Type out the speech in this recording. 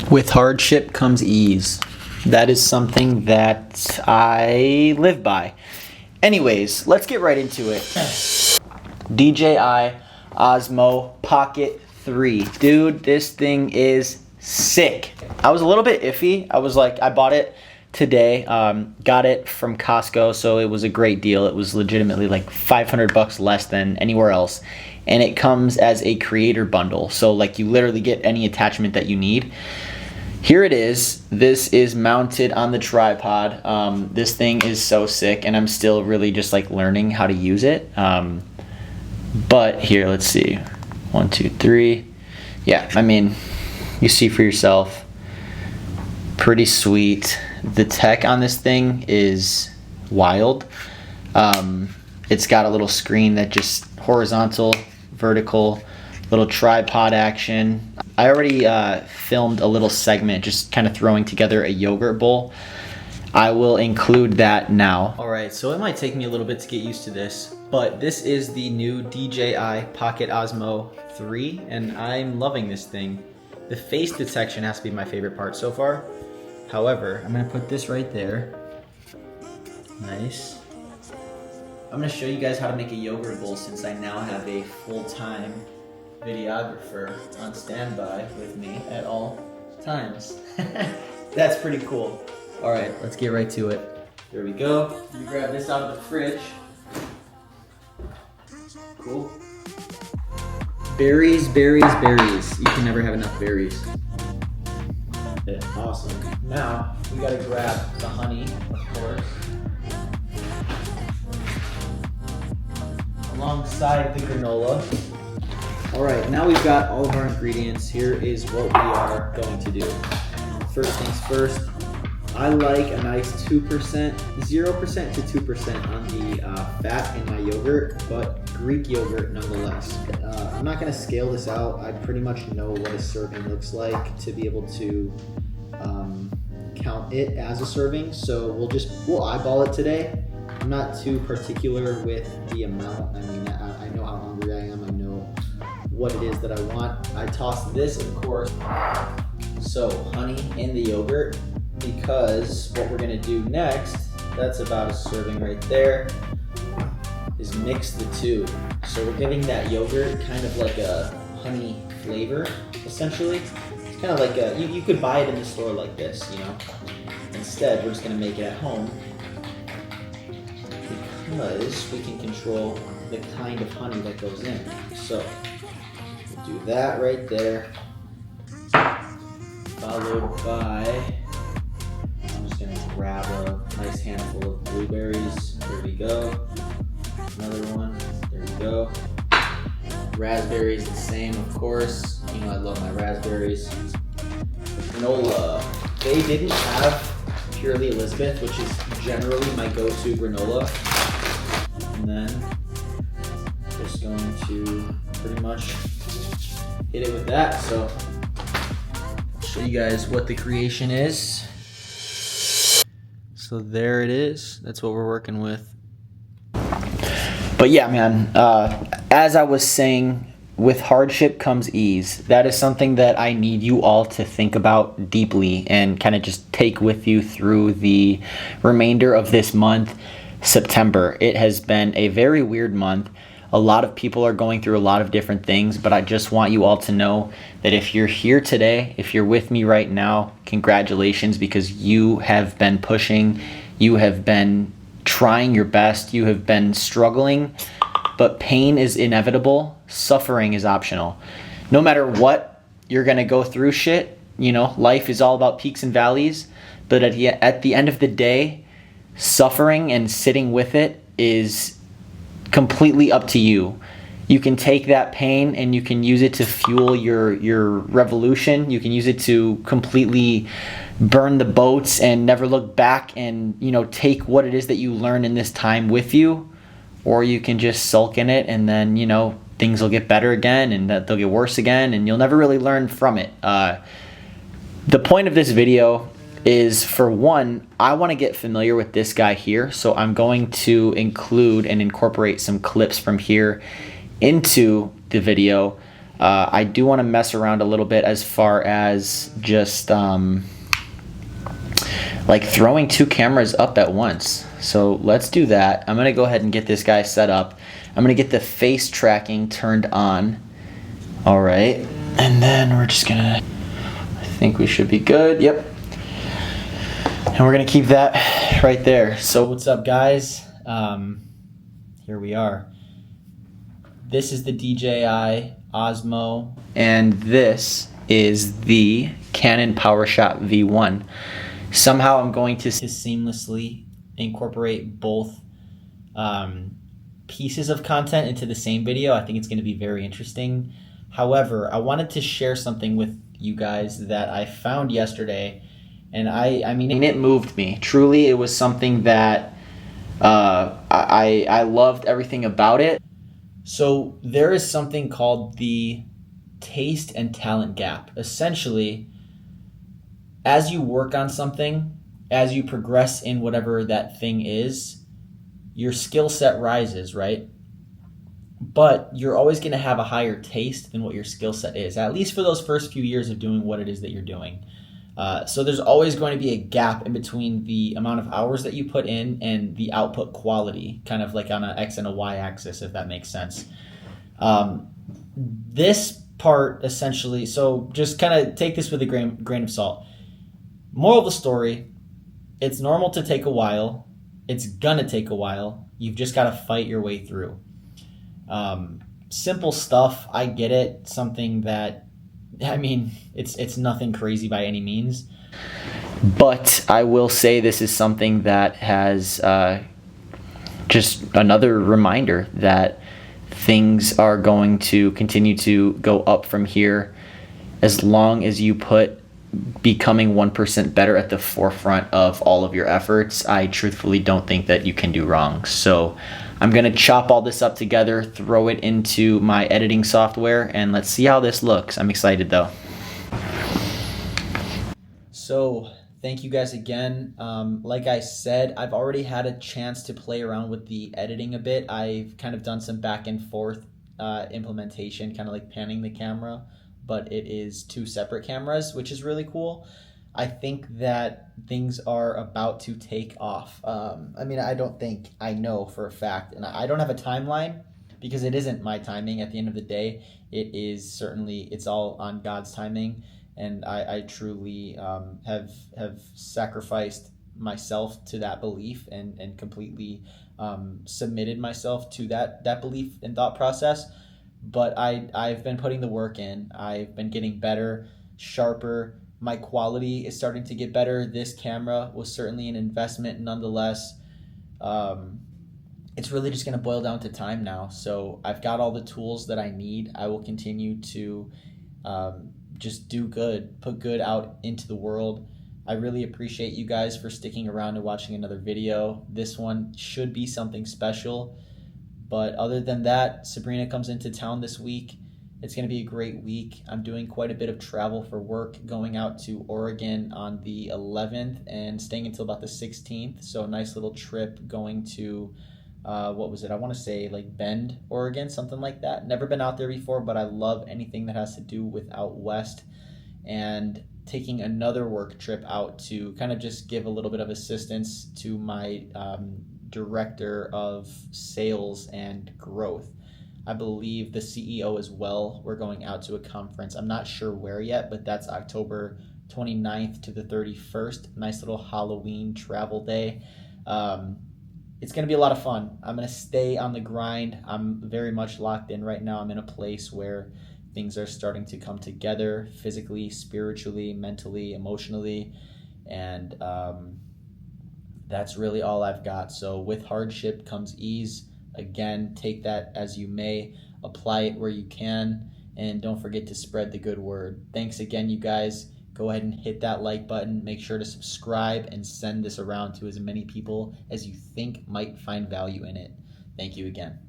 With hardship comes ease. That is something that I live by. Anyways, let's get right into it. DJI Osmo Pocket 3. Dude, this thing is sick. I was a little bit iffy. I bought it today, got it from Costco, so it was a great deal. It was legitimately like 500 bucks less than anywhere else. And it comes as a creator bundle. So like you literally get any attachment that you need. Here it is. This is mounted on the tripod. This thing is so sick, and I'm still really just like learning how to use it. But here, let's see. 1, 2, 3. Yeah, I mean, you see for yourself. Pretty sweet. The tech on this thing is wild. It's got a little screen that just horizontal, vertical, little tripod action. I already filmed a little segment just kind of throwing together a yogurt bowl. I will include that now. All right, so it might take me a little bit to get used to this, but this is the new DJI Pocket Osmo 3, and I'm loving this thing. The face detection has to be my favorite part so far. However, I'm gonna put this right there. Nice. I'm gonna show you guys how to make a yogurt bowl since I now have a full-time videographer on standby with me at all times. That's pretty cool. All right, let's get right to it. Here we go. You grab this out of the fridge. Cool. Berries, berries, berries. You can never have enough berries. Okay, awesome. Now, we gotta grab the honey, of course. Alongside the granola. All right, now we've got all of our ingredients. Here is what we are going to do. First things first, I like a nice 2%, 0% to 2% on the fat in my yogurt, but Greek yogurt nonetheless. I'm not gonna scale this out. I pretty much know what a serving looks like to be able to count it as a serving. So we'll eyeball it today. I'm not too particular with the amount. I mean, I know how hungry I am. I know what it is that I want. I toss this, of course. So honey in the yogurt, because what we're gonna do next, that's about a serving right there, is mix the two. So we're giving that yogurt kind of like a honey flavor, essentially. It's kind of like you could buy it in the store like this, you know. Instead, we're just gonna make it at home because we can control the kind of honey that goes in. So we'll do that right there, followed by, I'm just gonna grab a nice handful of blueberries. There we go. Another one. There we go. Raspberries, the same, of course. You know I love my raspberries. Granola. They didn't have Purely Elizabeth, which is generally my go-to granola. And then just going to pretty much hit it with that. So I'll show you guys what the creation is. So there it is. That's what we're working with. But yeah, man, as I was saying, with hardship comes ease. That is something that I need you all to think about deeply and kind of just take with you through the remainder of this month, September. It has been a very weird month. A lot of people are going through a lot of different things, but I just want you all to know that if you're here today, if you're with me right now, congratulations, because you have been pushing, you have been trying your best, you have been struggling, but pain is inevitable, suffering is optional. No matter what, you're gonna go through shit, you know, life is all about peaks and valleys, but at the end of the day, suffering and sitting with it is completely up to you. You can take that pain and you can use it to fuel your revolution. You can use it to completely burn the boats and never look back and, you know, take what it is that you learn in this time with you. Or you can just sulk in it and then, you know, things will get better again and they'll get worse again and you'll never really learn from it. The point of this video is, for one, I want to get familiar with this guy here. So I'm going to include and incorporate some clips from here into the video. I do want to mess around a little bit as far as just like throwing two cameras up at once. So let's do that. I'm gonna go ahead and get this guy set up. I'm gonna get the face tracking turned on. All right, and then we're just gonna, I think we should be good. Yep. And we're gonna keep that right there. So what's up, guys? Here we are. This is the DJI Osmo, and this is the Canon PowerShot V1. Somehow I'm going to seamlessly incorporate both pieces of content into the same video. I think it's going to be very interesting. However, I wanted to share something with you guys that I found yesterday, and I mean it moved me. Truly, it was something that I loved everything about it. So there is something called the taste and talent gap. Essentially, as you work on something, as you progress in whatever that thing is, your skill set rises, right? But you're always going to have a higher taste than what your skill set is, at least for those first few years of doing what it is that you're doing. So there's always going to be a gap in between the amount of hours that you put in and the output quality, kind of like on an X and a Y axis, if that makes sense. This part essentially, so just kind of take this with a grain of salt. Moral of the story, it's normal to take a while. It's gonna take a while. You've just got to fight your way through. Simple stuff, I get it. Something that, I mean, it's nothing crazy by any means. But I will say this is something that has just another reminder that things are going to continue to go up from here as long as you put becoming 1% better at the forefront of all of your efforts. I truthfully don't think that you can do wrong. So I'm gonna chop all this up together, throw it into my editing software, and let's see how this looks. I'm excited though. So thank you guys again. Like I said, I've already had a chance to play around with the editing a bit. I've kind of done some back and forth implementation, kind of like panning the camera, but it is two separate cameras, which is really cool. I think that things are about to take off. I mean, I know for a fact, and I don't have a timeline because it isn't my timing at the end of the day. It is certainly, it's all on God's timing. And I truly have sacrificed myself to that belief and completely submitted myself to that belief and thought process. But I've been putting the work in. I've been getting better, sharper. My quality is starting to get better. This camera was certainly an investment nonetheless. It's really just going to boil down to time now. So I've got all the tools that I need. I will continue to just do good, put good out into the world. I really appreciate you guys for sticking around and watching another video. This one should be something special. But other than that, Sabrina comes into town this week. It's going to be a great week. I'm doing quite a bit of travel for work, going out to Oregon on the 11th and staying until about the 16th. So a nice little trip going to, what was it? I want to say like Bend, Oregon, something like that. Never been out there before, but I love anything that has to do with out west. And taking another work trip out to kind of just give a little bit of assistance to my director of sales and growth. I believe the CEO as well. We're going out to a conference. I'm not sure where yet, but that's October 29th to the 31st. Nice little Halloween travel day. It's going to be a lot of fun. I'm going to stay on the grind. I'm very much locked in right now. I'm in a place where things are starting to come together physically, spiritually, mentally, emotionally, and that's really all I've got. So with hardship comes ease. Again, take that as you may, apply it where you can, and don't forget to spread the good word. Thanks again, you guys. Go ahead and hit that like button. Make sure to subscribe and send this around to as many people as you think might find value in it. Thank you again.